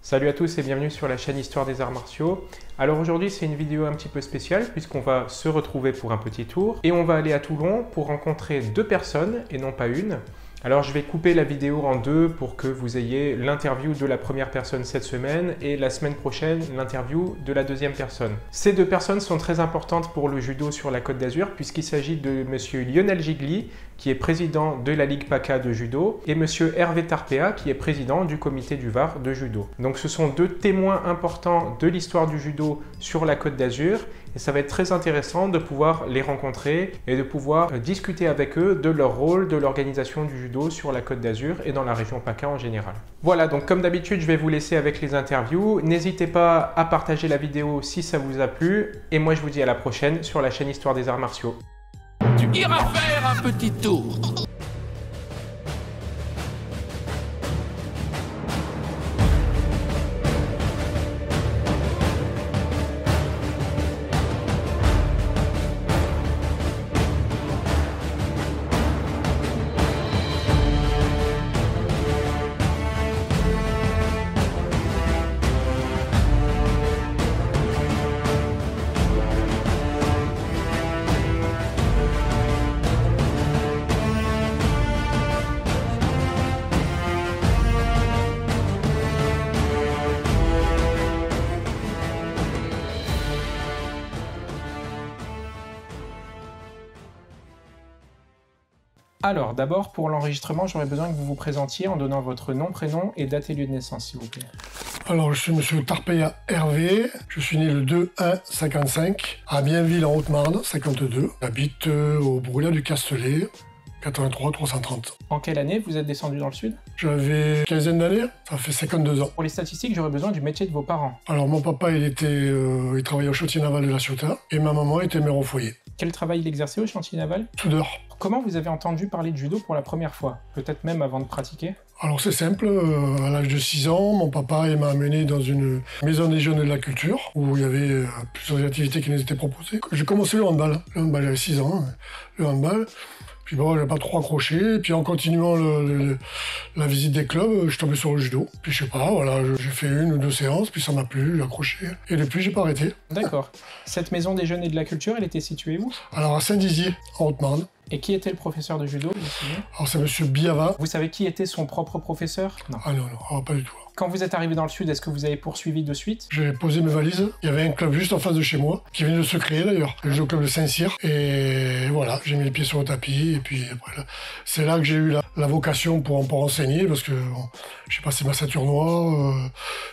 Salut à tous et bienvenue sur la chaîne Histoire des Arts Martiaux. Alors aujourd'hui c'est une vidéo un petit peu spéciale puisqu'on va se retrouver pour un petit tour et on va aller à Toulon pour rencontrer deux personnes et non pas une. Alors je vais couper la vidéo en deux pour que vous ayez l'interview de la première personne cette semaine et la semaine prochaine l'interview de la deuxième personne. Ces deux personnes sont très importantes pour le judo sur la Côte d'Azur puisqu'il s'agit de monsieur Lionel Gigli qui est président de la Ligue PACA de judo et monsieur Hervé Tarpéa qui est président du comité du Var de judo. Donc ce sont deux témoins importants de l'histoire du judo sur la Côte d'Azur et ça va être très intéressant de pouvoir les rencontrer et de pouvoir discuter avec eux de leur rôle, de l'organisation du judo sur la Côte d'Azur et dans la région PACA en général. Voilà, donc comme d'habitude, je vais vous laisser avec les interviews. N'hésitez pas à partager la vidéo si ça vous a plu et moi je vous dis à la prochaine sur la chaîne Histoire des Arts Martiaux. Tu iras faire un petit tour. Alors, d'abord, pour l'enregistrement, j'aurais besoin que vous vous présentiez en donnant votre nom, prénom et date et lieu de naissance, s'il vous plaît. Alors, je suis monsieur Tarpéa Hervé, je suis né le 2-1-55 à Bienville en Haute-Marne, 52. J'habite au Brûleur du Castellet, 83 330. En quelle année vous êtes descendu dans le sud? J'avais une quinzaine d'années, ça fait 52 ans. Pour les statistiques, j'aurais besoin du métier de vos parents. Alors, mon papa, il travaillait au chantier naval de La Ciotat, et ma maman était mère au foyer. Quel travail il exerçait au chantier naval? Soudeur. Comment vous avez entendu parler de judo pour la première fois? Peut-être même avant de pratiquer? Alors c'est simple, à l'âge de 6 ans, mon papa m'a amené dans une maison des jeunes de la culture où il y avait plusieurs activités qui nous étaient proposées. J'ai commencé le handball. Le handball, j'avais 6 ans, le handball. Puis bon, j'ai pas trop accroché. Puis en continuant la visite des clubs, je suis tombé sur le judo. Puis je sais pas, voilà, j'ai fait une ou deux séances, puis ça m'a plu, j'ai accroché. Et depuis, j'ai pas arrêté. D'accord. Cette maison des jeunes et de la culture, elle était située où? Alors à Saint-Dizier, en Haute-Marne. Et qui était le professeur de judo, vous vous souvenez? Alors c'est monsieur Biava. Vous savez qui était son propre professeur? Non. Ah non, pas du tout. Quand vous êtes arrivé dans le sud, est-ce que vous avez poursuivi de suite? J'ai posé mes valises. Il y avait un club juste en face de chez moi, qui venait de se créer d'ailleurs, le club de Saint-Cyr. Et voilà, j'ai mis les pieds sur le tapis. Et puis après, c'est là que j'ai eu la vocation pour enseigner, parce que bon, j'ai passé ma ceinture noire.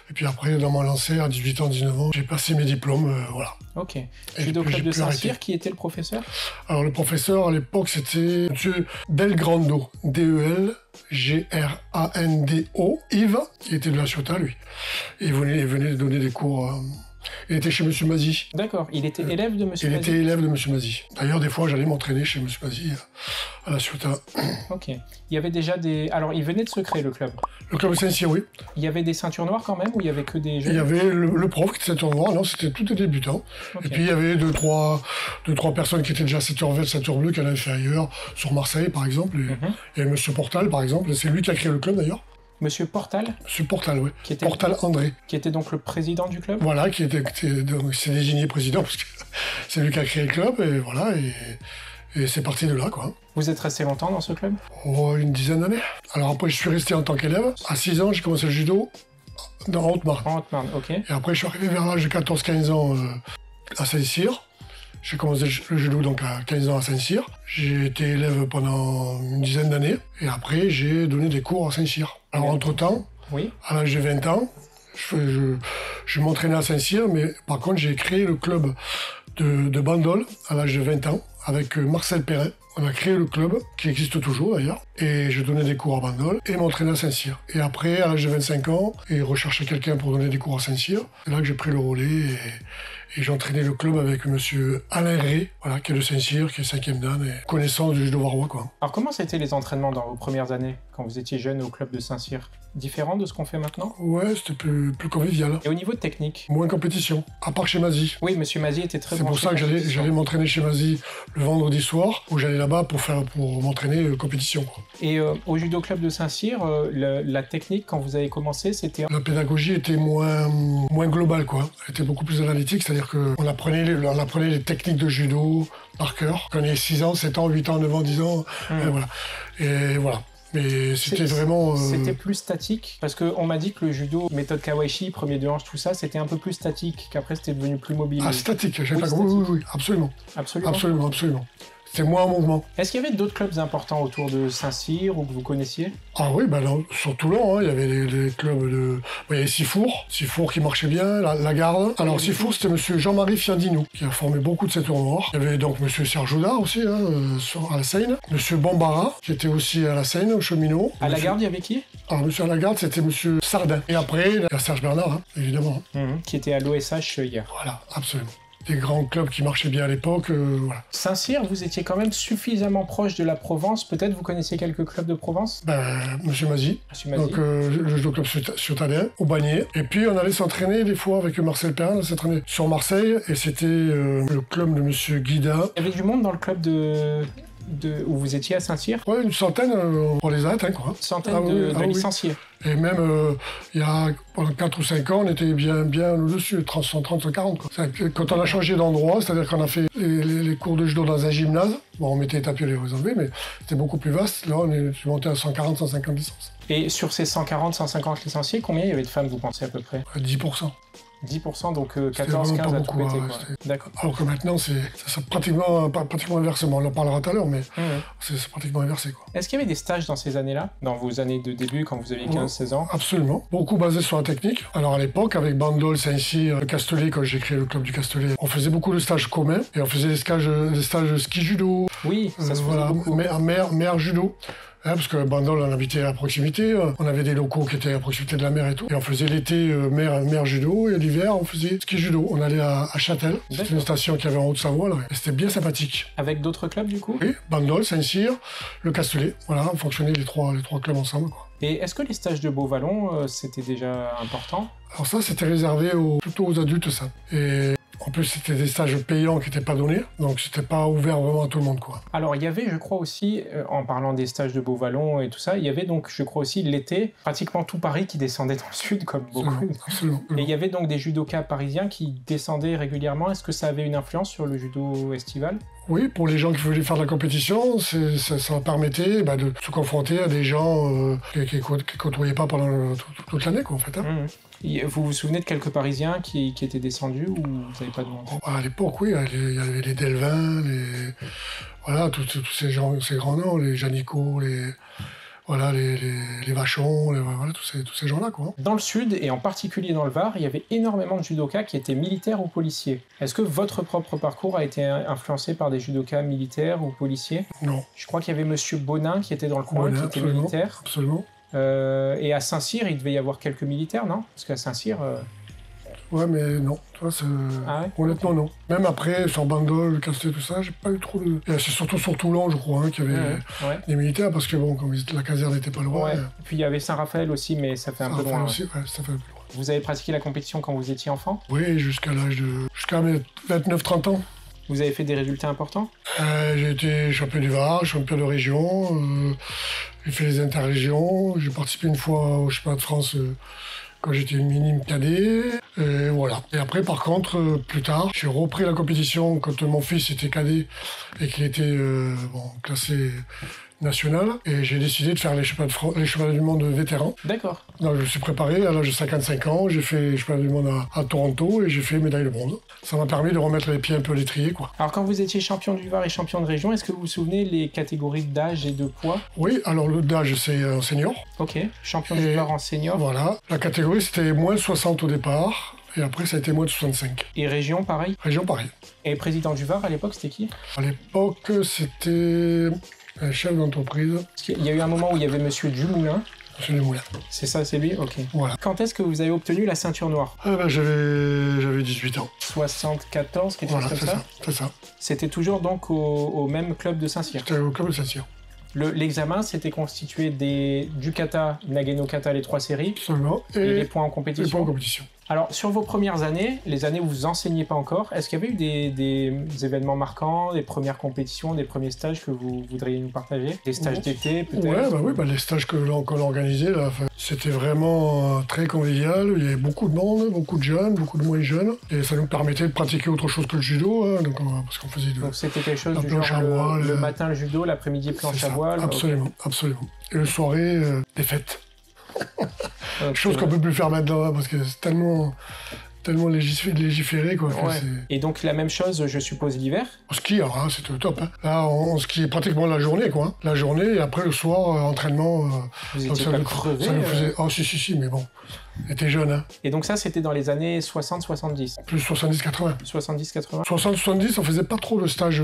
Et puis après, dans ma lancée, à 18 ans, 19 ans, j'ai passé mes diplômes, voilà. Ok. Judo club de Saint-Cyr, qui était le professeur? Alors le professeur, à l'époque, c'était monsieur Delgrando, D-E-L-G-R-A-N-D-O, Yves, qui était de La Ciotat, lui. Et il venait donner des cours. Il était chez monsieur Mazy. D'accord, il était élève de monsieur Mazy? Il était élève de monsieur Mazy. D'ailleurs, des fois, j'allais m'entraîner chez monsieur Mazy à La Ciotat. Ok. Il y avait déjà des... Alors, il venait de se créer, le club? Le club de Saint-Cyr, oui. Il y avait des ceintures noires quand même, ou il y avait que des jeunes? Il y avait le prof qui était ceinture noire, non, c'était tout des débutants. Okay. Et puis, il y avait deux, trois personnes qui étaient déjà ceinture verte, ceinture bleue, qui allaient inférieure, sur Marseille, par exemple. Et il y avait monsieur Portal, par exemple. C'est lui qui a créé le club, d'ailleurs. Monsieur Portal? Monsieur Portal, oui. Portal André. Qui était donc le président du club? Voilà, qui s'est désigné président, parce que c'est lui qui a créé le club, et voilà, et c'est parti de là, quoi. Vous êtes resté longtemps dans ce club? Oh, une dizaine d'années. Alors après, je suis resté en tant qu'élève. À 6 ans, j'ai commencé le judo en Haute-Marne. En Haute-Marne, ok. Et après, je suis arrivé vers l'âge de 14-15 ans à Saint-Cyr. J'ai commencé le judo donc à 15 ans à Saint-Cyr. J'ai été élève pendant une dizaine d'années. Et après, j'ai donné des cours à Saint-Cyr. Alors entre-temps, oui, à l'âge de 20 ans, je m'entraînais à Saint-Cyr, mais par contre, j'ai créé le club de Bandol à l'âge de 20 ans avec Marcel Perrin. On a créé le club, qui existe toujours d'ailleurs, et je donnais des cours à Bandol et m'entraînais à Saint-Cyr. Et après, à l'âge de 25 ans, et recherchais quelqu'un pour donner des cours à Saint-Cyr, c'est là que j'ai pris le relais et j'ai entraîné le club avec monsieur Alain Ré, voilà, qui est de Saint-Cyr, qui est 5e dan, et connaissance du judo varois, quoi. Alors comment c'était les entraînements dans vos premières années, quand vous étiez jeune au club de Saint-Cyr? Différent de ce qu'on fait maintenant? Ouais, c'était plus convivial. Et au niveau de technique? Moins compétition, à part chez Mazy. Oui, monsieur Mazy était très bon. C'est pour ça que j'allais m'entraîner chez Mazy le vendredi soir, où j'allais là-bas pour m'entraîner compétition, quoi. Et au judo club de Saint-Cyr, la technique, quand vous avez commencé, c'était... La pédagogie était moins globale, quoi. Elle était beaucoup plus analytique, c'est-à-dire qu'on apprenait les techniques de judo par cœur. Quand on est 6 ans, 7 ans, 8 ans, 9 ans, 10 ans, et voilà. Mais c'était vraiment... C'était plus statique, parce qu'on m'a dit que le judo, méthode Kawaishi, premier de hanche, tout ça, c'était un peu plus statique, qu'après c'était devenu plus mobile. Ah, statique, oui, absolument. Absolument. C'était moins en mouvement. Est-ce qu'il y avait d'autres clubs importants autour de Saint-Cyr ou que vous connaissiez? Ah oui, sur Toulon, il y avait les clubs de... Il y avait Sifour qui marchait bien, la Garde. Alors Sifour, c'était monsieur Jean-Marie Fiandino, qui a formé beaucoup de ces tournois. Il y avait donc monsieur Serge Houdard aussi, à la Seine. Monsieur Bambara, qui était aussi à la Seine, au cheminot. À la Garde, il y avait qui? Alors monsieur à la Garde, c'était monsieur Sardin. Et après, il y a Serge Bernard, évidemment. Qui était à l'OSH hier. Voilà, absolument. Des grands clubs qui marchaient bien à l'époque, voilà. Saint-Cyr, vous étiez quand même suffisamment proche de la Provence. Peut-être vous connaissiez quelques clubs de Provence? Monsieur Mazy. Donc le judo club Ciotadin, au Bagné. Et puis on allait s'entraîner des fois avec Marcel Perrin, on s'entraînait sur Marseille, et c'était le club de monsieur Guida. Il y avait du monde dans le club où vous étiez à Saint-Cyr? Ouais, une centaine, on les a atteints, quoi. Une centaine de licenciés. Et même, il y a pendant 4 ou 5 ans, on était bien au-dessus, 130, 140, quoi. Quand on a changé d'endroit, c'est-à-dire qu'on a fait les cours de judo dans un gymnase, bon, on mettait les tapis, les enlever, mais c'était beaucoup plus vaste. Là, on est monté à 140, 150 licences. Et sur ces 140, 150 licenciés, combien il y avait de femmes, vous pensez, à peu près? 10%. 10%, donc 14, 15 à tout péter, quoi. D'accord. Alors que maintenant, c'est pratiquement inversement. On en parlera tout à l'heure, mais c'est pratiquement inversé, quoi. Est-ce qu'il y avait des stages dans ces années-là? Dans vos années de début, quand vous aviez 15-16 ans? Absolument. Beaucoup basés sur la technique. Alors à l'époque, avec Bandol, Saint-Cyr, le Castellet, quand j'ai créé le club du Castellet, on faisait beaucoup de stages communs, et on faisait des stages ski-judo. Oui, ça se faisait beaucoup. Mer judo. Parce que Bandol, on habitait à proximité, on avait des locaux qui étaient à proximité de la mer et tout. Et on faisait l'été mer judo, et l'hiver, on faisait ski judo. On allait à Châtel, c'était une station qu'il y avait en Haute-Savoie, là, et c'était bien sympathique. Avec d'autres clubs, du coup? Oui, Bandol, Saint-Cyr, le Castellet. Voilà, on fonctionnait les trois clubs ensemble, quoi. Et est-ce que les stages de Beauvallon, c'était déjà important? Alors ça, c'était réservé plutôt aux adultes, ça. Et en plus, c'était des stages payants qui n'étaient pas donnés, donc c'était pas ouvert vraiment à tout le monde, quoi. Alors, il y avait, je crois aussi, en parlant des stages de Beauvallon et tout ça, il y avait donc, je crois aussi, l'été, pratiquement tout Paris qui descendait dans le sud, comme beaucoup. Absolument. Et il y avait donc des judokas parisiens qui descendaient régulièrement. Est-ce que ça avait une influence sur le judo estival? Oui, pour les gens qui voulaient faire de la compétition, ça permettait de se confronter à des gens qui côtoyaient pas pendant toute l'année, quoi, en fait. Vous vous souvenez de quelques Parisiens qui étaient descendus, ou vous n'avez pas de nom? À l'époque, oui, il y avait les Delvin, voilà, tous ces grands noms, les Janico, les Vachon, voilà, tous ces gens-là, quoi. Dans le sud, et en particulier dans le Var, il y avait énormément de judokas qui étaient militaires ou policiers. Est-ce que votre propre parcours a été influencé par des judokas militaires ou policiers? Non. Je crois qu'il y avait monsieur Bonin qui était dans le coin, qui était militaire. Absolument. Et à Saint-Cyr, il devait y avoir quelques militaires, non? Parce qu'à Saint-Cyr... Ouais, mais non. Honnêtement, non. Même après, sur Bandol, le Castellet, tout ça, j'ai pas eu trop de... C'est surtout sur Toulon, je crois, qu'il y avait des militaires, parce que bon, comme la caserne n'était pas loin... Ouais. Et puis il y avait Saint-Raphaël aussi, mais ça fait un peu loin. Aussi, ça fait un peu loin. Vous avez pratiqué la compétition quand vous étiez enfant? Oui, jusqu'à mes 29-30 ans. Vous avez fait des résultats importants? J'ai été champion du Var, champion de région, j'ai fait les interrégions, j'ai participé une fois au championnat de France quand j'étais une minime cadet, et voilà. Et après, par contre, plus tard, j'ai repris la compétition quand mon fils était cadet et qu'il était classé national, et j'ai décidé de faire les championnats du monde vétérans. D'accord. Donc je me suis préparé à l'âge de 55 ans, j'ai fait les championnats du monde à Toronto, et j'ai fait médaille de bronze. Ça m'a permis de remettre les pieds un peu à l'étrier, quoi. Alors quand vous étiez champion du Var et champion de région, est-ce que vous vous souvenez les catégories d'âge et de poids? Oui, alors le d'âge, c'est en senior. Ok, champion du Var en senior. Voilà, la catégorie c'était moins de 60 au départ, et après ça a été moins de 65. Et région, pareil? Région, pareil. Et président du Var à l'époque, c'était qui? À l'époque, c'était un chef d'entreprise. Il y a eu un moment où il y avait monsieur Dumoulin. Monsieur Dumoulin. C'est ça, c'est lui? Ok. Voilà. Quand est-ce que vous avez obtenu la ceinture noire? J'avais 18 ans. 74, quelque chose comme ça? C'est ça. C'était toujours donc au même club de Saint-Cyr? C'était au club de Saint-Cyr. L'examen, c'était constitué du kata, Nagano kata, les 3 séries, Absolument. et les points en compétition. Les points en compétition. Alors, sur vos premières années, les années où vous enseignez pas encore, est-ce qu'il y avait eu des événements marquants, des premières compétitions, des premiers stages que vous voudriez nous partager? Des stages d'été, peut-être? Oui, les stages qu'on organisait, là, c'était vraiment très convivial. Il y avait beaucoup de monde, beaucoup de jeunes, beaucoup de moins jeunes. Et ça nous permettait de pratiquer autre chose que le judo, hein, parce qu'on faisait Donc c'était quelque chose du planche genre à voile, le matin le judo, l'après-midi planche à voile? Absolument, okay. Absolument. Et le soirée, des fêtes. Okay. Chose qu'on peut plus faire maintenant, parce que c'est tellement légiféré, quoi. Ouais. Et donc la même chose, je suppose, l'hiver? Au ski, alors là, c'était top. Hein. Là, on skiait pratiquement la journée, quoi. Hein. La journée, et après le soir, entraînement. Vous étiez pas crevé? Ça nous faisait... Oh, si, mais bon. On était jeunes, hein. Et donc ça, c'était dans les années 60-70? Plus 70-80. 70-80? 60-70, on faisait pas trop de stages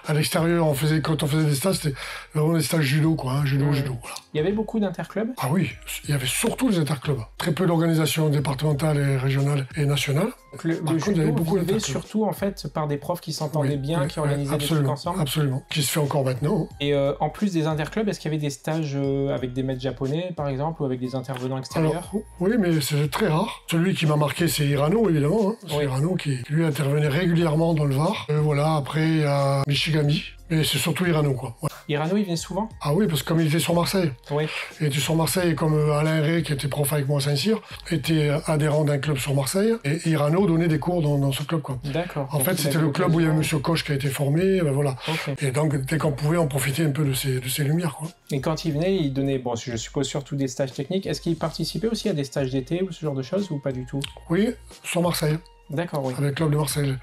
à l'extérieur. Quand on faisait des stages, c'était vraiment des stages judo, quoi. Hein. Judo, voilà. Il y avait beaucoup d'interclubs? Ah oui, il y avait surtout des interclubs. Très peu d'organisations départementales et régionales et nationales. Donc le judo, il y avait beaucoup surtout en fait par des profs qui s'entendaient bien, qui organisaient des trucs ensemble. Absolument, qui se fait encore maintenant. Et en plus des interclubs, est-ce qu'il y avait des stages avec des maîtres japonais, par exemple, ou avec des intervenants extérieurs? Alors, oui, mais c'est très rare. Celui qui m'a marqué, c'est Hirano, évidemment. Hein. C'est Hirano qui, lui, intervenait régulièrement dans le Var. Voilà, après, il y a Michigami. Mais c'est surtout Hirano, quoi. Ouais. Hirano, il venait souvent? Ah oui, parce que comme il était sur Marseille. Oui. Il était sur Marseille, comme Alain Rey, qui était prof avec moi à Saint-Cyr, était adhérent d'un club sur Marseille. Et Hirano donnait des cours dans ce club, quoi. D'accord. En fait, c'était le club où il y avait Monsieur Koch qui a été formé, ben voilà. Okay. Et donc, dès qu'on pouvait, on profitait un peu de ces lumières, quoi. Et quand il venait, il donnait, bon, je suppose surtout des stages techniques. Est-ce qu'il participait aussi à des stages d'été ou ce genre de choses, ou pas du tout? Oui, sur Marseille. D'accord, oui. Avec le club de Marseille,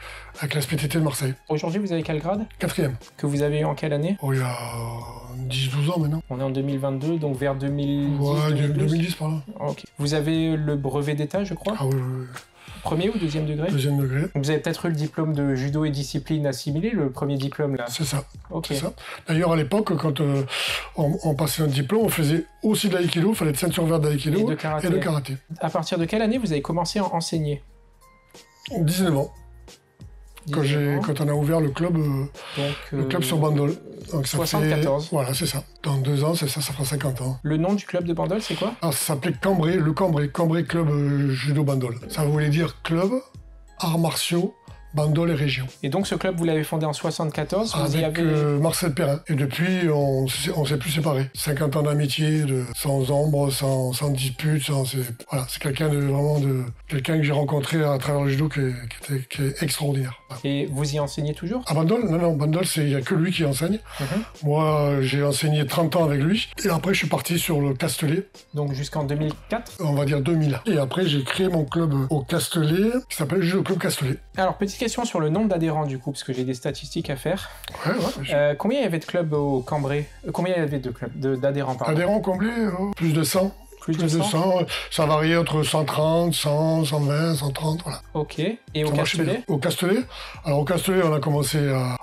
avec la SPTT de Marseille. Aujourd'hui, vous avez quel grade? 4e. Que vous avez eu en quelle année? Oh, il y a 10-12 ans maintenant. On est en 2022, donc vers 2010. Ouais, 2010 par là. Ok. Vous avez le brevet d'état, je crois? Ah oui, oui. Premier ou deuxième degré? Deuxième degré. Donc vous avez peut-être eu le diplôme de judo et discipline assimilé, le premier diplôme là? C'est ça. Ok. C'est ça. D'ailleurs, à l'époque, quand on passait notre diplôme, on faisait aussi de l'aïkido, il fallait être ceinture verte d'aïkido et de karaté. À partir de quelle année vous avez commencé à enseigner? 19 ans. Quand on a ouvert le club, sur Bandol. Donc ça 74. Fait, voilà, c'est ça. Dans 2 ans, ça fera 50 ans. Le nom du club de Bandol, c'est quoi? Alors, ça s'appelait Cambrai Club Judo Bandol. Ça voulait dire club, arts martiaux, Bandol et région. Et donc ce club, vous l'avez fondé en 74, vous avec y avez... Marcel Perrin. Et depuis, on s'est plus séparés. 50 ans d'amitié, sans ombre, sans dispute, voilà, c'est quelqu'un que j'ai rencontré à travers le judo qui est extraordinaire. Voilà. Et vous y enseignez toujours? À Bandol? Non, Bandol, il n'y a que lui qui enseigne. Moi, j'ai enseigné 30 ans avec lui. Et après, je suis parti sur le Castellet. Donc jusqu'en 2004? On va dire 2000. Et après, j'ai créé mon club au Castellet, qui s'appelle Judo Club Castellet. Alors, petite question sur le nombre d'adhérents du coup, parce que j'ai des statistiques à faire. Ouais. Combien il y avait de clubs au Cambrai? Combien il y avait de clubs d'adhérents par Adhérents comblés, plus de 100. Plus de 100. Ça variait entre 130, 100, 120, 130, voilà. Ok. Et au Castellet? Au Castellet? Alors au Castellet, on a commencé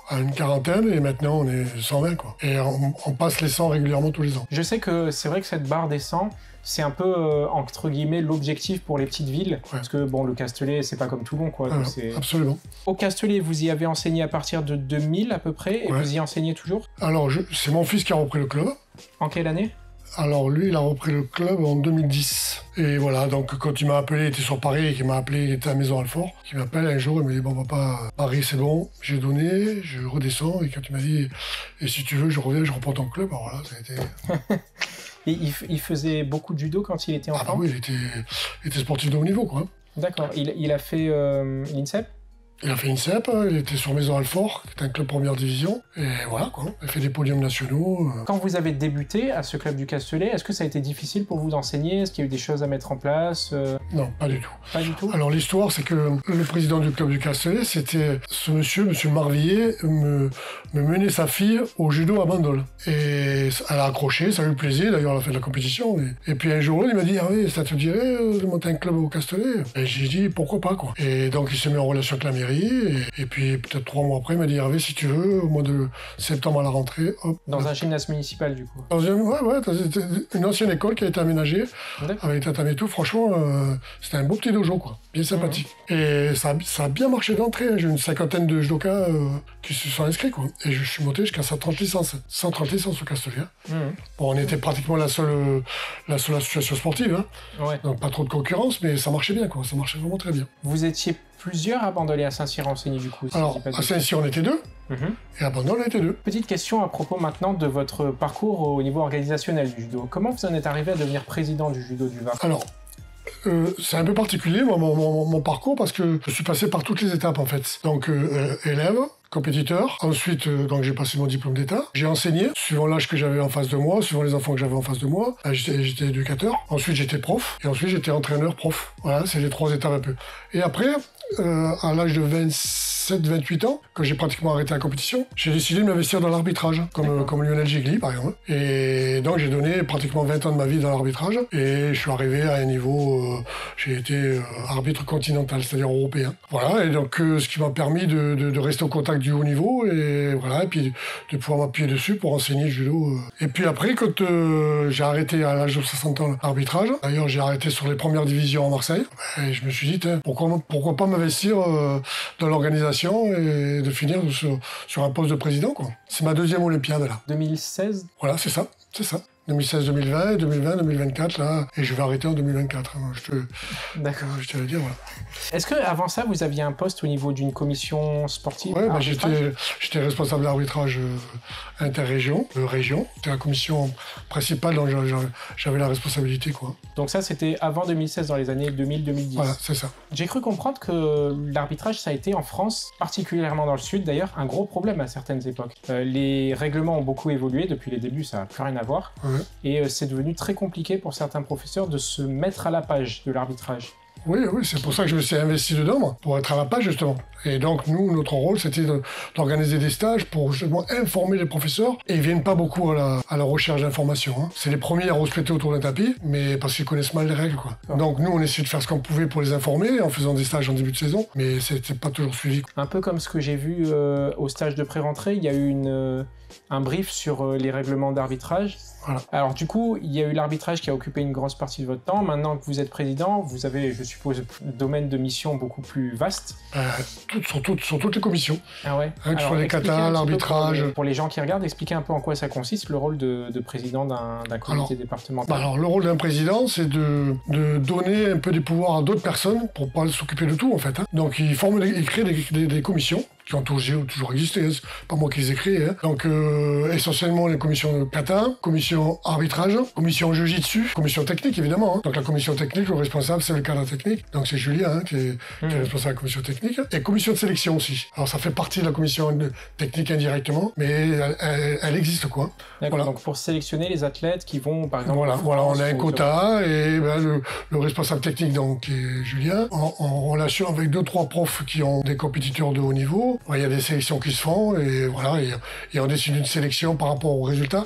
à une quarantaine et maintenant on est 120, quoi. Et on passe les 100 régulièrement tous les ans. Je sais que c'est vrai que cette barre des 100, c'est un peu, entre guillemets, l'objectif pour les petites villes. Ouais. Parce que, bon, le Castellet, c'est pas comme Toulon, quoi. Ah, absolument. Au Castellet, vous y avez enseigné à partir de 2000, à peu près, et vous y enseignez toujours? Alors, c'est mon fils qui a repris le club. En quelle année? Alors, lui, il a repris le club en 2010. Et voilà, donc, quand il m'a appelé, il était sur Paris, et qu'il m'a appelé, il était à la Maison Alfort. Il m'appelle un jour, il me dit, bon, papa, Paris, c'est bon, j'ai donné, je redescends. Et quand il m'a dit, et si tu veux, je reviens, je reprends ton club. Alors voilà, ça a été... Et il faisait beaucoup de judo quand il était enfant? Ah bah oui, il était sportif de haut niveau, quoi. D'accord. Il a fait l'INSEP? Il a fait INSEP, il était sur Maison Alfort, qui est un club première division, et voilà, quoi. Il a fait des podiums nationaux. Quand vous avez débuté à ce club du Castellet, est-ce que ça a été difficile pour vous d'enseigner? Est-ce qu'il y a eu des choses à mettre en place? Non, pas du tout. Pas du tout? Alors l'histoire, c'est que le président du club du Castellet, c'était ce monsieur Marvillier, me menait sa fille au judo à Bandol. Et elle a accroché, ça lui plaisait, d'ailleurs elle a fait de la compétition. Et puis un jour, il m'a dit, ah oui, ça te dirait de monter un club au Castellet? Et j'ai dit, pourquoi pas, quoi. Et donc il s'est mis en relation avec la mairie, mairie. Et puis peut-être 3 mois après, il m'a dit Hervé, si tu veux, au mois de septembre à la rentrée, hop. Dans un gymnase municipal, du coup. Dans une ancienne école qui a été aménagée, avec tatami et tout. Franchement, c'était un beau petit dojo, quoi. Bien sympathique. Et ça a bien marché d'entrée. J'ai une 50aine de judokas qui se sont inscrits, quoi. Et je suis monté jusqu'à 130 licences. 130 licences au Castellet. Bon, on était pratiquement la seule association sportive. Hein. Donc pas trop de concurrence, mais ça marchait bien, quoi. Ça marchait vraiment très bien. Vous étiez plusieurs à Bandol à Saint-Cyr enseigner, du coup. Alors, à Saint-Cyr, on était 2. Et à Bandol, on était 2. Petite question à propos maintenant de votre parcours au niveau organisationnel du judo. Comment vous en êtes arrivé à devenir président du judo du Var? Alors, c'est un peu particulier, moi, mon parcours, parce que je suis passé par toutes les étapes, en fait. Donc, élève, compétiteur. Ensuite, donc j'ai passé mon diplôme d'État. J'ai enseigné, suivant l'âge que j'avais en face de moi, suivant les enfants que j'avais en face de moi. J'étais éducateur. Ensuite, j'étais prof. Et ensuite, j'étais entraîneur-prof. Voilà, c'est les 3 étapes un peu. Et après, à l'âge de 27-28 ans, quand j'ai pratiquement arrêté la compétition, j'ai décidé de m'investir dans l'arbitrage, comme Lionel Gigli, par exemple. Et donc, j'ai donné pratiquement 20 ans de ma vie dans l'arbitrage. Et je suis arrivé à un niveau... j'ai été arbitre continental, c'est-à-dire européen. Voilà, et donc, ce qui m'a permis de rester au contact du haut niveau, et voilà, et puis de pouvoir m'appuyer dessus pour enseigner le judo. Et puis après, quand j'ai arrêté à l'âge de 60 ans l'arbitrage, d'ailleurs, j'ai arrêté sur les premières divisions à Marseille, et je me suis dit, pourquoi pas m'investir dans l'organisation et de finir sur un poste de président, quoi. C'est ma 2e Olympiade, là. 2016? Voilà, c'est ça. 2016-2020, 2020-2024, là, et je vais arrêter en 2024. Hein, D'accord. Je te le dire, voilà. Est-ce qu'avant ça, vous aviez un poste au niveau d'une commission sportive? Oui, j'étais responsable d'arbitrage interrégion, région. C'était la commission principale dont j'avais la responsabilité, quoi. Donc ça, c'était avant 2016, dans les années 2000-2010. Voilà, c'est ça. J'ai cru comprendre que l'arbitrage, ça a été en France, particulièrement dans le sud d'ailleurs, un gros problème à certaines époques. Les règlements ont beaucoup évolué, depuis les débuts, ça n'a plus rien à voir. Et c'est devenu très compliqué pour certains professeurs de se mettre à la page de l'arbitrage. Oui, c'est pour ça que je me suis investi dedans, moi, pour être à la page, justement. Et donc, nous, notre rôle, c'était d'organiser des stages pour, justement, informer les professeurs. Et ils viennent pas beaucoup à la recherche d'informations. Hein. C'est les premiers à respecter autour d'un tapis, mais parce qu'ils connaissent mal les règles, quoi. Donc, nous, on essayait de faire ce qu'on pouvait pour les informer, en faisant des stages en début de saison, mais c'était pas toujours suivi. Un peu comme ce que j'ai vu au stage de pré-rentrée, il y a eu un brief sur les règlements d'arbitrage. Voilà. Alors du coup, il y a eu l'arbitrage qui a occupé une grosse partie de votre temps. Maintenant que vous êtes président, vous avez, je suppose, un domaine de mission beaucoup plus vaste. Sur toutes les commissions. Ah ouais. Hein, que ce soit les katas, l'arbitrage. Pour les gens qui regardent, expliquez un peu en quoi ça consiste, le rôle de président d'un comité départemental. Alors le rôle d'un président, c'est de donner un peu des pouvoirs à d'autres personnes pour pas s'occuper de tout, en fait. Hein. Donc il crée des commissions qui ont toujours existé, hein. C'est pas moi qui les ai créées. Hein. Donc essentiellement les commissions de kata, commission arbitrage, commission jiu-jitsu, commission technique évidemment. Hein. Donc la commission technique, le responsable c'est le cadre technique, donc c'est Julien hein, qui est responsable de la commission technique, et commission de sélection aussi. Alors ça fait partie de la commission technique indirectement, mais elle existe quoi. D'accord, voilà. Donc pour sélectionner les athlètes qui vont par exemple... Voilà, on a un quota, et ben, le responsable technique donc qui est Julien, en relation avec 2-3 profs qui ont des compétiteurs de haut niveau. Il y a des sélections qui se font, et voilà, et on décide une sélection par rapport aux résultats,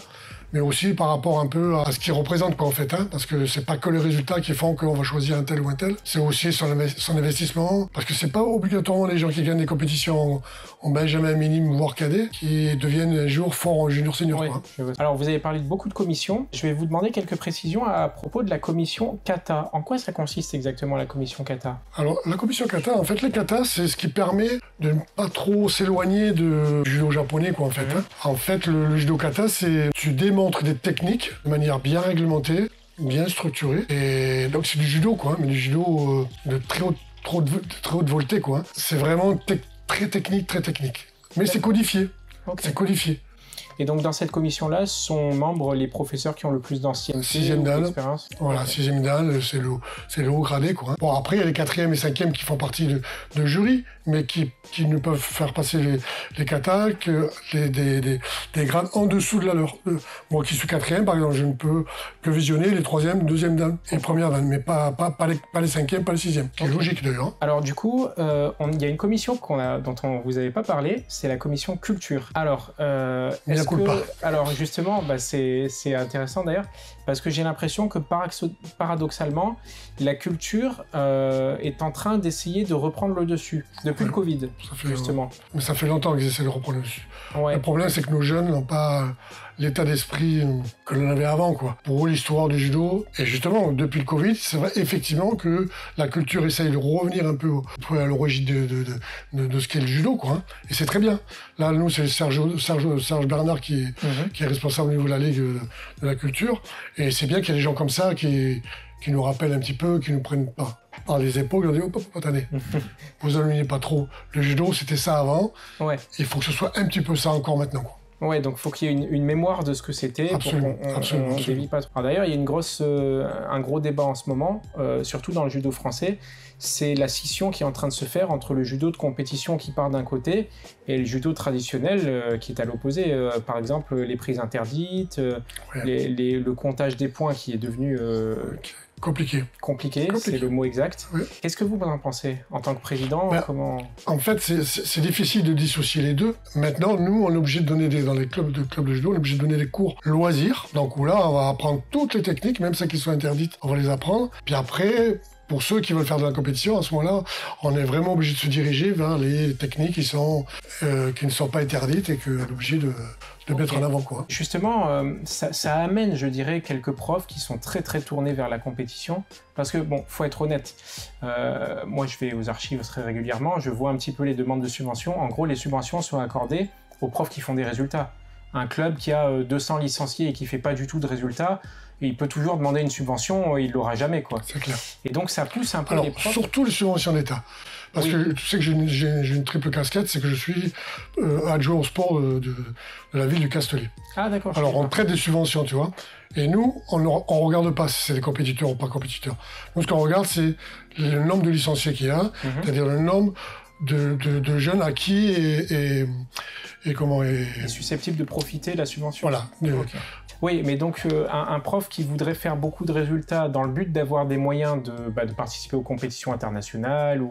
mais aussi par rapport un peu à ce qu'ils représentent, quoi, en fait, hein, parce que c'est pas que les résultats qui font qu'on va choisir un tel ou un tel, c'est aussi son investissement, parce que c'est pas obligatoirement les gens qui gagnent des compétitions en Benjamin minime, voire cadet, qui deviennent un jour forts en junior senior. Oui, quoi. Alors, vous avez parlé de beaucoup de commissions, je vais vous demander quelques précisions à propos de la commission kata. En quoi ça consiste exactement, la commission kata? Alors, la commission kata, en fait, les kata, c'est ce qui permet de ne pas trop s'éloigner du judo japonais, quoi, en fait. Hein. En fait, le judo kata, c'est tu démontres des techniques de manière bien réglementée, bien structurée. Et donc c'est du judo, quoi, mais du judo de très haute volée, quoi. C'est vraiment très technique. Mais c'est codifié. Okay. C'est codifié. Et donc dans cette commission-là, sont membres les professeurs qui ont le plus d'ancienneté, 6e dan. d'expérience. Voilà, 6e dan, c'est le haut gradé, quoi. Bon, après, il y a les 4e et 5e qui font partie de jury, mais qui ne peuvent faire passer les katas que des grades en dessous de la leur. Moi qui suis 4e, par exemple, je ne peux que visionner les 3e, 2e dan et 1re dan, mais pas les 5e, pas les 6e. C'est logique d'ailleurs. Hein. Alors du coup, il y a une commission dont on vous avez pas parlé, c'est la commission culture. Alors, mais coule pas. Alors justement, c'est intéressant d'ailleurs, parce que j'ai l'impression que paradoxalement, la culture est en train d'essayer de reprendre le dessus, depuis le Covid, justement. Mais ça fait longtemps qu'ils essaient de reprendre le dessus. Ouais. Le problème, c'est que nos jeunes n'ont pas l'état d'esprit que l'on avait avant, quoi. Pour eux, l'histoire du judo, et justement, depuis le Covid, c'est vrai effectivement que la culture essaye de revenir un peu à l'origine de ce qu'est le judo, quoi. Hein. Et c'est très bien. Là, nous, c'est Serge Bernard qui est responsable au niveau de la Ligue de la culture. Et c'est bien qu'il y ait des gens comme ça qui nous rappellent un petit peu, qui nous prennent pas par les épaules, et on dit « Oh, attendez, vous illuminez pas trop. Le judo, c'était ça avant. Ouais. Il faut que ce soit un petit peu ça encore maintenant, quoi. » Ouais, donc il faut qu'il y ait une mémoire de ce que c'était pour qu'on ne dévie pas trop. D'ailleurs, il y a un gros débat en ce moment, surtout dans le judo français, c'est la scission qui est en train de se faire entre le judo de compétition qui part d'un côté et le judo traditionnel qui est à l'opposé. Par exemple, les prises interdites, le comptage des points qui est devenu... Compliqué, c'est le mot exact. Oui. Qu'est-ce que vous en pensez en tant que président? En fait, c'est difficile de dissocier les deux. Maintenant, nous, on est obligé de donner dans les clubs de judo, on est obligé de donner des cours loisirs. Donc où là, on va apprendre toutes les techniques, même celles qui sont interdites, on va les apprendre. Puis après, pour ceux qui veulent faire de la compétition, à ce moment-là, on est vraiment obligé de se diriger vers les techniques qui ne sont pas interdites et qu'on est obligé de mettre en avant, quoi. Justement, ça amène, je dirais, quelques profs qui sont très très tournés vers la compétition, parce que bon, faut être honnête, moi je vais aux archives très régulièrement, je vois un petit peu les demandes de subventions. En gros, les subventions sont accordées aux profs qui font des résultats. Un club qui a 200 licenciés et qui fait pas du tout de résultats, il peut toujours demander une subvention, il l'aura jamais, quoi. C'est clair. Et donc ça pousse un peu les profs. Surtout les subventions d'État. Parce que tu sais que j'ai une triple casquette, c'est que je suis adjoint au sport de la ville du Castellet. Ah d'accord. Alors on traite des subventions, tu vois. Et nous, on regarde pas si c'est des compétiteurs ou pas compétiteurs. Nous, ce qu'on regarde, c'est le nombre de licenciés qu'il y a, c'est-à-dire le nombre de jeunes acquis et susceptibles de profiter de la subvention. Voilà. Okay. Oui, mais donc un prof qui voudrait faire beaucoup de résultats dans le but d'avoir des moyens de participer aux compétitions internationales,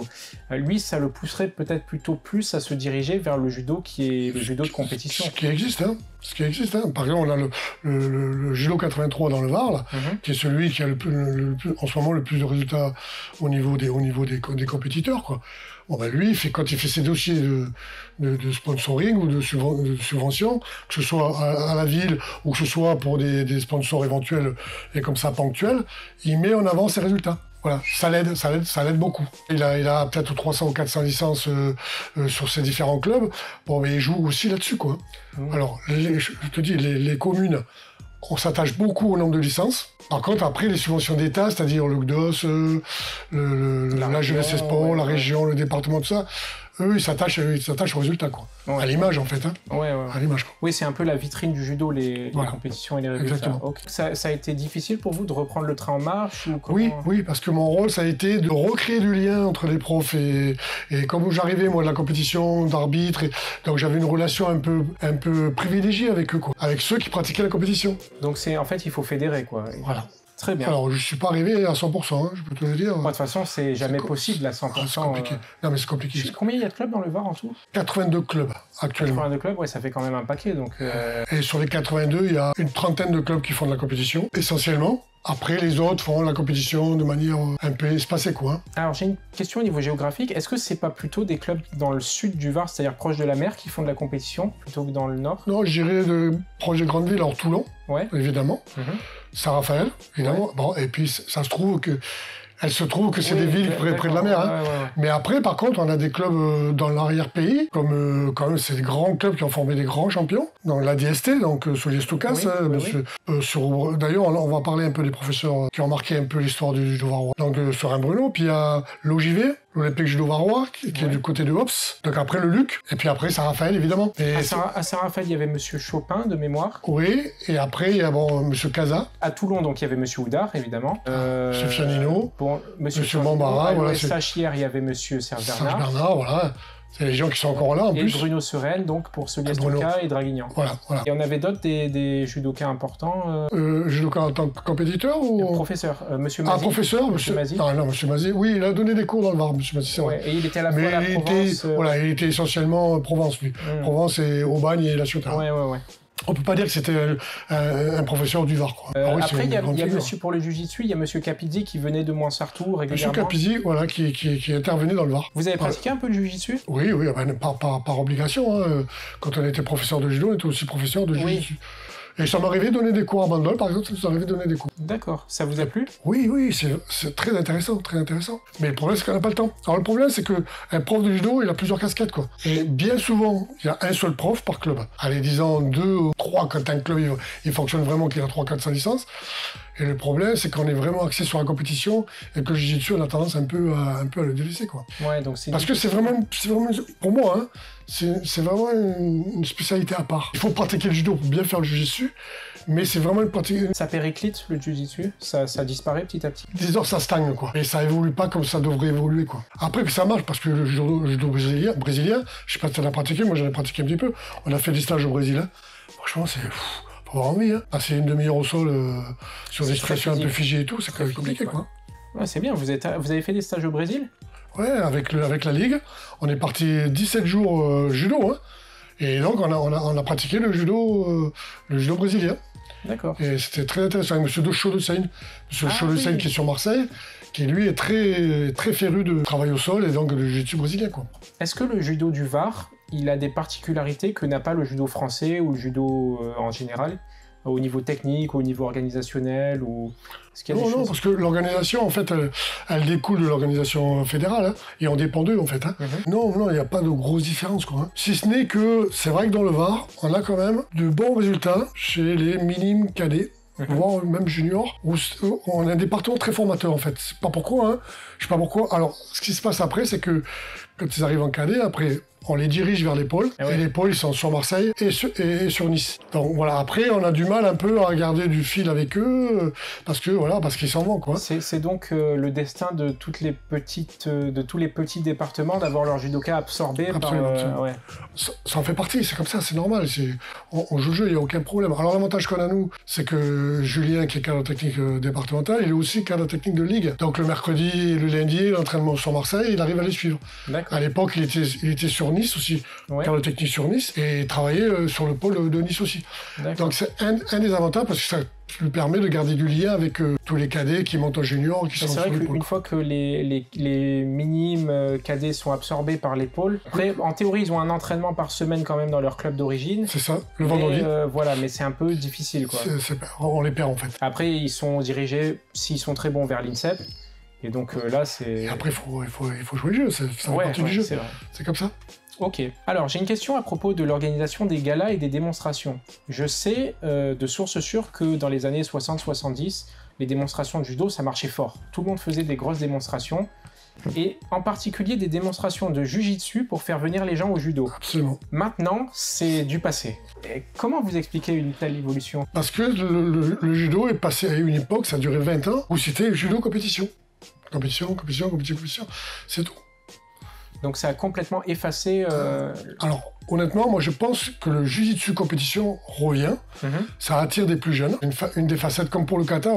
lui, ça le pousserait peut-être plutôt plus à se diriger vers le judo qui est le judo de compétition. Ce qui existe, hein. Par exemple, on a le judo 83 dans le Var, là, qui est celui qui a en ce moment le plus de résultats au niveau des compétiteurs, quoi. Bon, ben lui, quand il fait ses dossiers de sponsoring ou de subvention, que ce soit à la ville ou que ce soit pour des sponsors éventuels et comme ça ponctuels, il met en avant ses résultats. Voilà, ça l'aide beaucoup. Il a peut-être 300 ou 400 licences sur ses différents clubs. Bon, mais il joue aussi là-dessus, quoi. Alors, je te dis, les communes, on s'attache beaucoup au nombre de licences. Par contre, après, les subventions d'État, c'est-à-dire le GDOS, la jeunesse et sport, la région, le département, tout ça, eux, ils s'attachent aux résultats, quoi. Ouais. À l'image, en fait. Hein. Ouais. À l'image, quoi. Oui, c'est un peu la vitrine du judo, les compétitions et les résultats. Exactement. Okay. Ça a été difficile pour vous de reprendre le train en marche ou comment... Oui, parce que mon rôle, ça a été de recréer du lien entre les profs et comme j'arrivais, moi, de la compétition, d'arbitre, donc j'avais une relation un peu privilégiée avec eux, quoi. Avec ceux qui pratiquaient la compétition. Donc en fait, il faut fédérer, quoi. Voilà. Très bien. Alors, je suis pas arrivé à 100%, hein, je peux te le dire. De toute façon, c'est jamais possible à 100%. C'est compliqué. Non, mais c'est compliqué. Combien il y a de clubs dans le Var en tout? 82 clubs, actuellement. 82 clubs, ouais, ça fait quand même un paquet, donc... Et sur les 82, il y a une trentaine de clubs qui font de la compétition, essentiellement. Après, les autres font la compétition de manière un peu espacée, quoi. Alors, j'ai une question au niveau géographique. Est-ce que c'est pas plutôt des clubs dans le sud du Var, c'est-à-dire proche de la mer, qui font de la compétition, plutôt que dans le nord? Non, je dirais proche des grandes villes, alors Toulon, évidemment. Saint-Raphaël, évidemment. Ouais. Bon, et puis, ça se trouve que c'est des villes près de la mer. Hein. Ouais. Mais après, par contre, on a des clubs dans l'arrière-pays, comme quand même, c'est des grands clubs qui ont formé des grands champions. Dans la DST, donc Solier Stoukas. D'ailleurs, on va parler un peu des professeurs qui ont marqué un peu l'histoire du judo varois. Donc, Sorin Bruno, puis il y a l'OJV, l'Olympique Judo Varois, qui est du côté de Hops. Donc après, le Luc, et puis après, Saint-Raphaël, évidemment. Et à Saint-Raphaël, il y avait Monsieur Chopin, de mémoire. Oui, et après, il y a Monsieur Casa. À Toulon, donc, il y avait Monsieur Houdard, évidemment. Monsieur Fianino. Monsieur Bambara, voilà. Sachière, il y avait Monsieur Serge Bernard. Serge Bernard, voilà. C'est les gens qui sont encore là, en plus. Et Bruno Seren, donc, pour Solier Stoukas et Draguignan. Voilà. Et on avait d'autres, des judokas importants judokas en tant que compétiteur ou... Professeur, Monsieur Mazy. Ah, professeur, Monsieur Mazy. Non, Monsieur Mazy. Oui, il a donné des cours dans le Var, Monsieur Mazy, c'est vrai. Et il était à la fois à la Provence... il était essentiellement Provence, lui. Provence et Aubagne et La Ciotat. Ouais. On peut pas dire que c'était un professeur du Var, quoi. Ah oui, Après, il y a figure. monsieur, pour le Jiu-Jitsu, il y a monsieur Capizzi qui venait de Montsartou régulièrement. Monsieur Capizzi, voilà, qui intervenait dans le Var. Vous avez pratiqué un peu le Jiu-Jitsu? Oui, oui, ben, par obligation. Hein. Quand on était professeur de judo, on était aussi professeur de Jiu-Jitsu. Et ça m'arrivait de donner des cours à Bandol, par exemple, ça m'arrivait de donner des cours. D'accord. Ça vous a plu? Oui, oui, c'est très intéressant, très intéressant. Mais le problème, c'est qu'on n'a pas le temps. Alors le problème, c'est qu'un prof de judo, il a plusieurs casquettes, quoi. Et bien souvent, il y a un seul prof par club. Allez, disons 2 ou 3 quand un club, il fonctionne vraiment, qu'il a 3-400 licences. Et le problème, c'est qu'on est vraiment axé sur la compétition et que le jiu-jitsu, on a tendance un peu à le délaisser, quoi. Ouais, donc parce que c'est vraiment, pour moi, hein, c'est vraiment une spécialité à part. Il faut pratiquer le judo pour bien faire le jiu-jitsu, mais c'est vraiment une pratique. Ça périclite, le jiu-jitsu? Ça disparaît petit à petit? Disons, ça stagne, quoi. Et ça évolue pas comme ça devrait évoluer, quoi. Après que ça marche, parce que le judo brésilien, je sais pas si tu en as pratiqué, moi j'en ai pratiqué un petit peu. On a fait des stages au Brésil, hein. Franchement, c'est... Faut avoir envie, hein. Passer une demi-heure au sol sur des situations un peu figées et tout, c'est quand même compliqué, quoi. Ouais, c'est bien. Vous avez fait des stages au Brésil? Ouais, avec la Ligue. On est parti 17 jours judo, hein. Et donc, on a pratiqué le judo brésilien. D'accord. Et c'était très intéressant avec M. Chodesheim. M. Chodesheim qui est sur Marseille, qui lui est très, très féru de travail au sol et donc le jiu-jitsu brésilien, quoi. Est-ce que le judo du Var, il a des particularités que n'a pas le judo français ou le judo en général, au niveau technique, au niveau organisationnel ou... Non, parce que l'organisation, en fait, elle découle de l'organisation fédérale, hein, et on dépend d'eux, en fait. Hein. Non, il n'y a pas de grosses différences, quoi. Hein. Si ce n'est que, c'est vrai que dans le Var, on a quand même de bons résultats chez les minimes cadets, voire même juniors, où on a un département très formateur, en fait. Je sais pas pourquoi, hein. Je sais pas pourquoi. Alors, ce qui se passe après, c'est que quand ils arrivent en cadet, après... on les dirige vers les pôles, et les pôles, ils sont sur Marseille et sur Nice. Donc voilà, après, on a du mal un peu à garder du fil avec eux, parce qu'ils s'en vont, quoi. C'est donc le destin de tous les petits départements d'avoir leur judoka absorbé par... Ouais. Ça en fait partie, c'est comme ça, c'est normal. On joue le jeu, il n'y a aucun problème. Alors l'avantage qu'on a, nous, c'est que Julien, qui est cadre technique départemental, il est aussi cadre technique de ligue. Donc le mercredi et le lundi, l'entraînement sur Marseille, il arrive à les suivre. À l'époque, il était sur Nice aussi, cadre technique sur Nice, et travailler sur le pôle de Nice aussi. Donc c'est un des avantages, parce que ça lui permet de garder du lien avec tous les cadets qui montent en junior, qui sont sur le pôle. C'est vrai qu'une fois que les minimes cadets sont absorbés par les pôles, après, en théorie, ils ont un entraînement par semaine quand même dans leur club d'origine. C'est ça, le vendredi. Voilà, mais c'est un peu difficile, quoi. On les perd, en fait. Après, ils sont dirigés, s'ils sont très bons, vers l'INSEP. Et donc là, c'est... Et après, il faut jouer le jeu, ça fait partie du jeu. C'est comme ça. Ok. Alors, j'ai une question à propos de l'organisation des galas et des démonstrations. Je sais de sources sûres que dans les années 60-70, les démonstrations de judo, ça marchait fort. Tout le monde faisait des grosses démonstrations, et en particulier des démonstrations de jujitsu pour faire venir les gens au judo. Absolument. Maintenant, c'est du passé. Et comment vous expliquez une telle évolution? Parce que le judo est passé à une époque, ça a duré 20 ans, où c'était judo compétition. Compétition, c'est tout. Donc ça a complètement effacé... Alors, honnêtement, moi je pense que le jiu-jitsu compétition revient. Ça attire des plus jeunes. Une des facettes, comme pour le kata,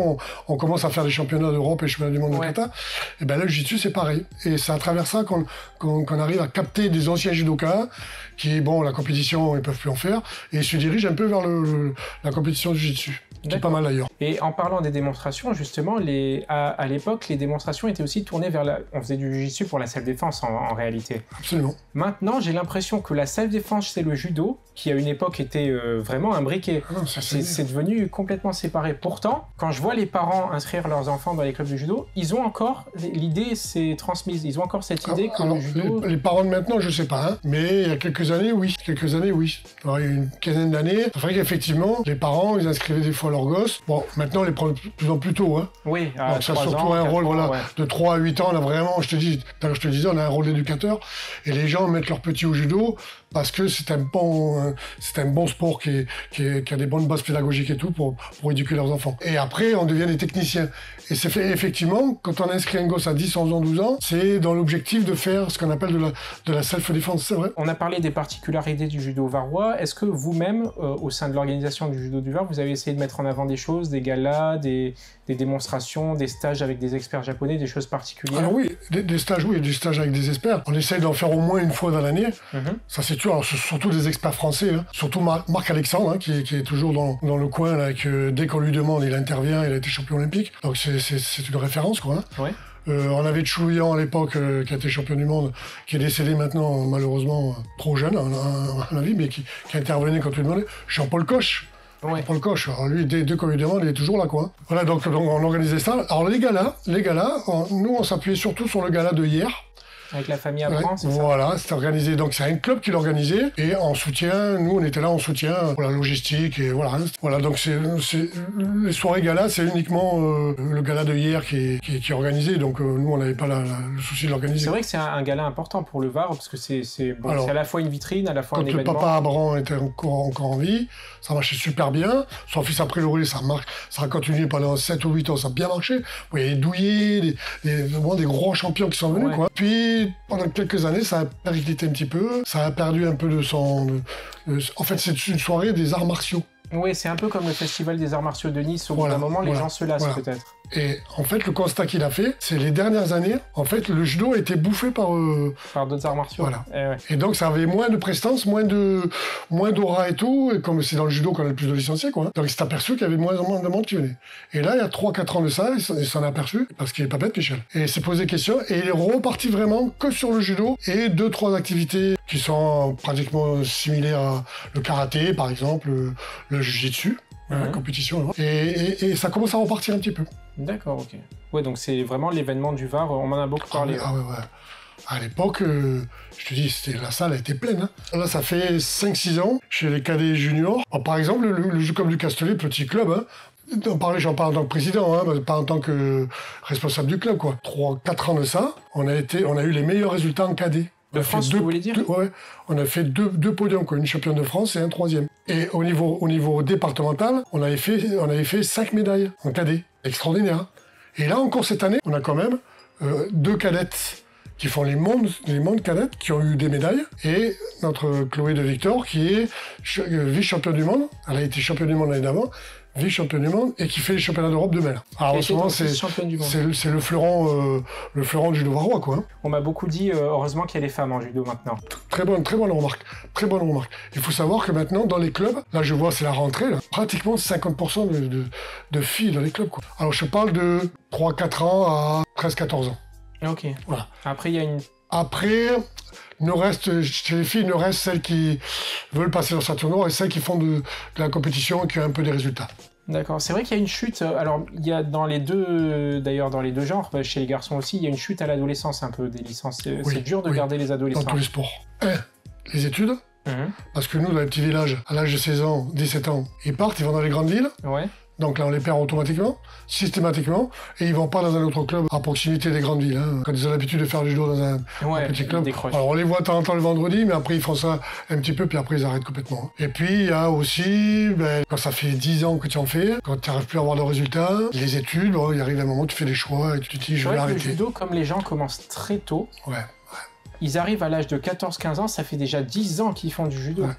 on commence à faire des championnats d'Europe et des championnats du monde de kata. Et bien là, le jiu-jitsu, c'est pareil. Et c'est à travers ça qu'on arrive à capter des anciens judokas qui, bon, la compétition, ils peuvent plus en faire, et ils se dirigent un peu vers la compétition du jiu-jitsu. C'est pas mal d'ailleurs. Et en parlant des démonstrations, justement, à l'époque, les démonstrations étaient aussi tournées vers on faisait du jiu-jitsu pour la self-défense en réalité. Absolument. Maintenant, j'ai l'impression que la self-défense, c'est le judo, qui à une époque était vraiment imbriqué. C'est devenu complètement séparé. Pourtant, quand je vois les parents inscrire leurs enfants dans les clubs de judo, ils ont encore, l'idée s'est transmise, ils ont encore cette idée que le judo... Les parents de maintenant, je sais pas, hein, mais il y a quelques années, oui. Alors, il y a une quinzaine d'années, c'est vrai qu'effectivement, les parents, ils inscrivaient des fois leurs gosses. Bon, maintenant, on les prend de plus en plus tôt, hein. Oui, donc ça a surtout un rôle, de 3 à 8 ans, on a vraiment, je te disais, on a un rôle d'éducateur, et les gens mettent leurs petits au judo, parce que c'est un bon sport qui a des bonnes bases pédagogiques et tout pour éduquer leurs enfants. Et après, on devient des techniciens. Et c'est fait, effectivement, quand on inscrit un gosse à 10, 11 ans, 12 ans, c'est dans l'objectif de faire ce qu'on appelle de la self-défense, c'est vrai. On a parlé des particularités du judo varois. Est-ce que vous-même, au sein de l'organisation du judo du Var, vous avez essayé de mettre en avant des choses, des galas, des démonstrations, des stages avec des experts japonais, des choses particulières? Alors oui, des stages avec des experts. On essaye d'en faire au moins une fois dans l'année. Ça c'est sûr, alors, surtout des experts français, hein. Surtout Marc Alexandre, hein, qui est toujours dans le coin, là, que dès qu'on lui demande, il intervient, il a été champion olympique. Donc c'est une référence, quoi. Hein. Ouais. On avait Chouillan à l'époque, qui a été champion du monde, qui est décédé maintenant, malheureusement, trop jeune, à mon avis, mais qui intervenait quand tu demandais. Jean-Paul Coche. Ouais. Jean-Paul Coche, alors lui, dès qu'on lui demande, il est toujours là, quoi. Voilà, donc on organisait ça. Alors les galas, nous, on s'appuyait surtout sur le gala de hier. Avec la famille Apprend, c'est ça? Voilà, c'était organisé. Donc c'est un club qui l'organisait et en soutien, nous on était là en soutien pour la logistique et voilà. Voilà, donc les soirées gala, c'est uniquement le gala de hier qui est organisé. Donc nous on n'avait pas le souci de l'organiser. C'est vrai que c'est un gala important pour le Var parce que c'est à la fois une vitrine, à la fois un événement. Quand le papa Abran était encore en vie, ça marchait super bien. Son fils a priori, ça a continué pendant 7 ou 8 ans, ça a bien marché. Vous voyez, Douillet, vraiment des gros champions qui sont venus, ouais. quoi. Puis pendant quelques années, ça a périclité un petit peu, ça a perdu un peu de son... En fait, c'est une soirée des arts martiaux. Oui, c'est un peu comme le Festival des Arts Martiaux de Nice, au bout d'un moment, les gens se lassent peut-être. Et en fait, le constat qu'il a fait, c'est les dernières années, en fait, le judo a été bouffé par d'autres arts martiaux. Voilà. Ouais. Et donc, ça avait moins de prestance, moins d'aura et tout, et comme c'est dans le judo qu'on a le plus de licenciés, quoi. Donc, il s'est aperçu qu'il y avait de moins en moins de monde qui venait. Et là, il y a 3-4 ans de ça, il s'en est aperçu, parce qu'il est pas bête, Michel. Et il s'est posé question, et il est reparti vraiment que sur le judo, et 2-3 activités qui sont pratiquement similaires à le karaté, par exemple, le jiu-jitsu. La compétition, et ça commence à repartir un petit peu. D'accord, ok. Ouais, donc c'est vraiment l'événement du Var, on en a beaucoup parlé. Ouais. À l'époque, je te dis, la salle a été pleine. Hein. Là, ça fait 5-6 ans, chez les cadets juniors. Alors, par exemple, le jeu comme du Castellet, petit club, hein, j'en parle en tant que président, hein, pas en tant que responsable du club, quoi. 3-4 ans de ça, on a eu les meilleurs résultats en cadet. De France, vous voulez dire? Ouais, on a fait deux podiums, quoi, une championne de France et un 3e. Et au niveau départemental, on avait fait 5 médailles en cadet. Extraordinaire. Et là, encore cette année, on a quand même 2 cadettes qui font les mondes cadettes, qui ont eu des médailles, et notre Chloé de Victor, qui est vice-championne du monde. Elle a été championne du monde l'année d'avant, vice-championne du monde, et qui fait les championnats d'Europe de mer. Alors en ce moment, c'est le fleuron du judo varois, quoi. Hein. On m'a beaucoup dit, heureusement qu'il y a des femmes en judo maintenant. Très bonne remarque. Il faut savoir que maintenant, dans les clubs, là je vois, c'est la rentrée, là, pratiquement 50% de filles dans les clubs, quoi. Alors je parle de 3-4 ans à 13-14 ans. Ok. Voilà. Après, il y a une... Après, chez les filles, il nous reste celles qui veulent passer leur ceinture noire et celles qui font de la compétition et qui ont un peu des résultats. D'accord. C'est vrai qu'il y a une chute. Alors, il y a dans les deux genres, chez les garçons aussi, il y a une chute à l'adolescence un peu des licences. C'est dur de garder les adolescents. Dans tous les sports. Les études. Parce que nous, dans les petits villages, à l'âge de 16 ans, 17 ans, ils partent, ils vont dans les grandes villes. Ouais. Donc là, on les perd automatiquement, systématiquement, et ils vont pas dans un autre club à proximité des grandes villes. Hein. Quand ils ont l'habitude de faire du judo dans un petit club, alors on les voit de temps en temps le vendredi, mais après ils font ça un petit peu, puis après ils arrêtent complètement. Et puis il y a aussi, quand ça fait 10 ans que tu en fais, quand tu n'arrives plus à avoir de résultats, les études, il arrive un moment où tu fais des choix et tu te dis je vais arrêter. Le judo, comme les gens commencent très tôt, ils arrivent à l'âge de 14-15 ans, ça fait déjà 10 ans qu'ils font du judo. Ouais.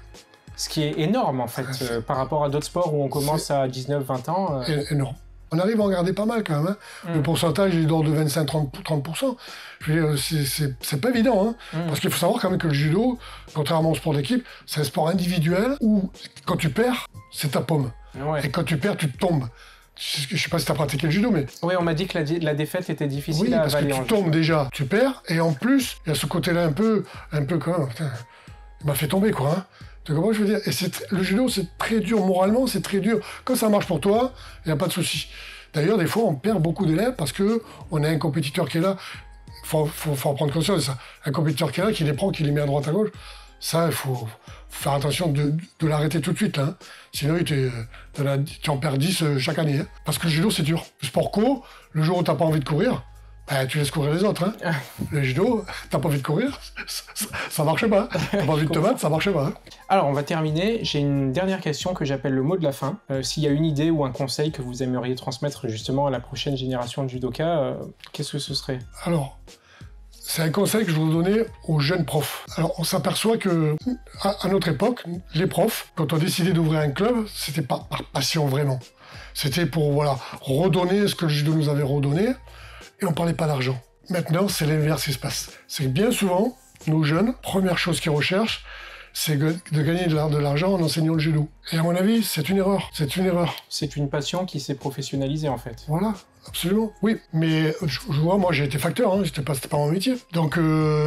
Ce qui est énorme, en fait, par rapport à d'autres sports où on commence à 19-20 ans. Énorme. On arrive à en garder pas mal, quand même. Hein. Le pourcentage est d'ordre de 25-30%. Je veux dire, c'est pas évident, hein. Parce qu'il faut savoir quand même que le judo, contrairement au sport d'équipe, c'est un sport individuel où, quand tu perds, c'est ta pomme. Ouais. Et quand tu perds, tu tombes. Je sais pas si tu as pratiqué le judo, mais... Oui, on m'a dit que la défaite était difficile à avaler. Parce que tu tombes déjà, tu perds, et en plus, il y a ce côté-là un peu quand même... Putain, il m'a fait tomber, quoi, hein. Tu comprends ce que je veux dire? Et le judo, c'est très dur, moralement, c'est très dur. Quand ça marche pour toi, il n'y a pas de souci. D'ailleurs, des fois, on perd beaucoup d'élèves parce qu'on a un compétiteur qui est là. Faut en prendre conscience de ça. Un compétiteur qui est là, qui les prend, qui les met à droite, à gauche. Ça, il faut faire attention de l'arrêter tout de suite, là. Hein. Sinon, tu en perds 10 chaque année. Hein. Parce que le judo, c'est dur. Le sport co, le jour où tu n'as pas envie de courir, tu laisses courir les autres. Hein. Le judo, t'as pas envie de courir, ça marche pas. T'as pas envie de te battre, ça marche pas. Hein. Alors, on va terminer. J'ai une dernière question que j'appelle le mot de la fin. S'il y a une idée ou un conseil que vous aimeriez transmettre justement à la prochaine génération de judokas, qu'est-ce que ce serait? Alors, c'est un conseil que je voudrais donner aux jeunes profs. Alors, on s'aperçoit que, à notre époque, les profs, quand on décidait d'ouvrir un club, c'était pas par passion vraiment. C'était pour, voilà, redonner ce que le judo nous avait redonné, et on parlait pas d'argent. Maintenant, c'est l'inverse qui se passe. C'est que bien souvent, nos jeunes, première chose qu'ils recherchent, c'est de gagner de l'argent en enseignant le judo. Et à mon avis, c'est une erreur. C'est une erreur. C'est une passion qui s'est professionnalisée en fait. Voilà, absolument. Oui, mais je vois, moi j'ai été facteur, hein, c'était pas mon métier. Donc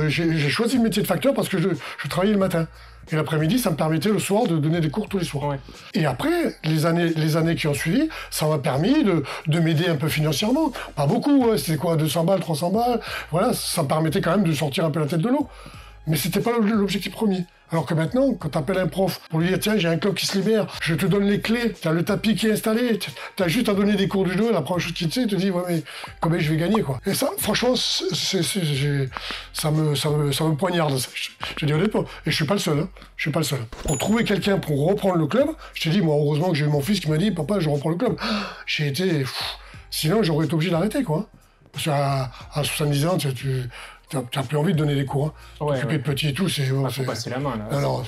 j'ai choisi le métier de facteur parce que je travaillais le matin. Et l'après-midi, ça me permettait le soir de donner des cours tous les soirs. Ouais. Et après, les années qui ont suivi, ça m'a permis de m'aider un peu financièrement. Pas beaucoup, hein, c'était quoi, 200 balles, 300 balles. Voilà, ça me permettait quand même de sortir un peu la tête de l'eau. Mais c'était pas l'objectif premier. Alors que maintenant, quand tu appelles un prof pour lui dire « Tiens, j'ai un club qui se libère, je te donne les clés, tu as le tapis qui est installé, tu as juste à donner des cours de judo, la première chose qu'il te dit, ouais, mais combien je vais gagner, quoi ?» Et ça, franchement, ça me poignarde, je dis honnêtement. Et je suis pas le seul, hein. Je suis pas le seul. Pour trouver quelqu'un pour reprendre le club, je t'ai dit, moi, heureusement que j'ai eu mon fils qui m'a dit « Papa, je reprends le club. » J'ai été... Sinon, j'aurais été obligé d'arrêter, quoi. Parce qu'à 70 ans, t'as plus envie de donner des cours. Hein. Ouais, t'occuper de petit et tout, c'est... faut passer la main, là. Alors,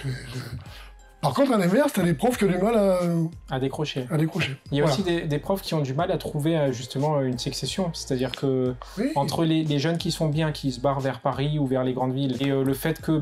par contre, à l'inverse, t'as des profs qui ont du mal à décrocher. Il y a voilà. aussi des profs qui ont du mal à trouver justement une succession. C'est-à-dire que entre les jeunes qui sont bien, qui se barrent vers Paris ou vers les grandes villes, et le fait que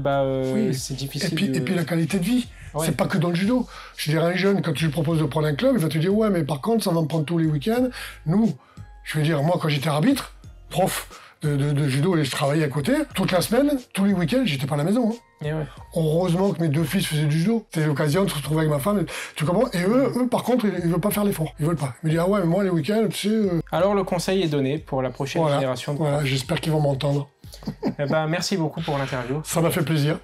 c'est difficile et puis la qualité de vie. Ouais. C'est pas que dans le judo. Je dirais, un jeune, quand tu lui proposes de prendre un club, il va te dire « Ouais, mais par contre, ça va me prendre tous les week-ends. » Nous, je veux dire, moi, quand j'étais arbitre, prof de judo et je travaillais à côté, toute la semaine, tous les week-ends, j'étais pas à la maison. Hein. Ouais. Heureusement que mes 2 fils faisaient du judo. C'était l'occasion de se retrouver avec ma femme. Tu comprends? Et eux, par contre, ils veulent pas faire l'effort. Ils veulent pas. Ils me disent « Ah ouais, mais moi, les week-ends, tu sais... » Alors, le conseil est donné pour la prochaine génération. Voilà, j'espère qu'ils vont m'entendre. Merci beaucoup pour l'interview. Ça m'a fait plaisir.